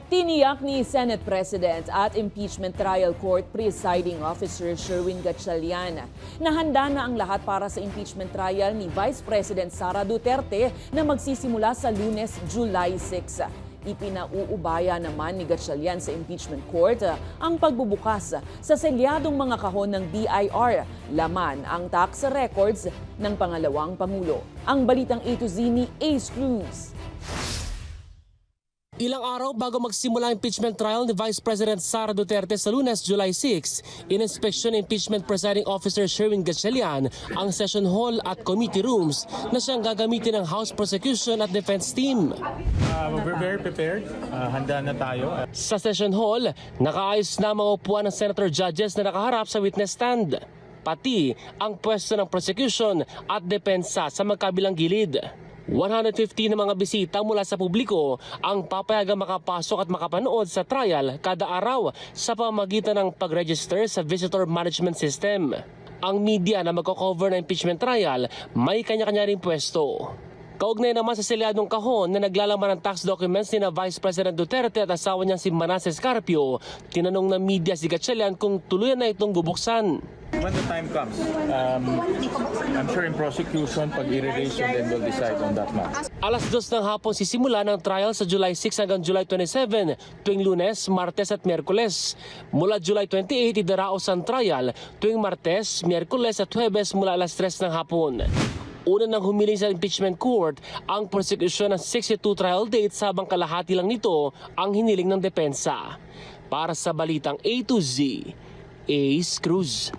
Tiniyak ni Senate President at Impeachment Trial Court Presiding Officer Sherwin Gatchalian na handa na ang lahat para sa impeachment trial ni Vice President Sara Duterte na magsisimula sa Lunes, July 6. Ipinauubaya naman ni Gatchalian sa impeachment court ang pagbubukas sa selyadong mga kahon ng BIR, laman ang tax records ng pangalawang Pangulo. Ang balitang A to Z ni Ace Cruz. Ilang araw bago magsimula ang impeachment trial ni Vice President Sara Duterte sa Lunes, July 6, ininspeksyon ni Impeachment Presiding Officer Sherwin Gatchalian ang session hall at committee rooms na siyang gagamitin ng House Prosecution at Defense Team. We're very prepared. Handa na tayo. Sa session hall, nakaayos na mga upuan ng senator judges na nakaharap sa witness stand. Pati ang pwesto ng prosecution at depensa sa magkabilang gilid. 150 na mga bisita mula sa publiko ang papayagang makapasok at makapanood sa trial kada araw sa pamamagitan ng pag-register sa Visitor Management System. Ang media na magko-cover ng impeachment trial may kanya-kanya ring pwesto. Kaugnay naman sa selyadong kahon na naglalaman ng tax documents ni na Vice President Duterte at asawa niyang si Manasseh Carpio, tinanong ng media si Gatchalian kung tuluyan na itong bubuksan. When the time comes, I'm sure in prosecution, pag i-release yun, then we'll decide on that now. Alas 2 ng hapon sisimula ng trial sa July 6 hanggang July 27 tuwing Lunes, Martes at Miyerkules. Mula July 28 idaraos ang trial tuwing Martes, Miyerkules at Huwebes mula alas 3 ng hapon. Una nang humiling sa impeachment court ang prosecution ng 62 trial dates habang kalahati lang nito ang hiniling ng depensa. Para sa balitang A to Z, Ace Cruz.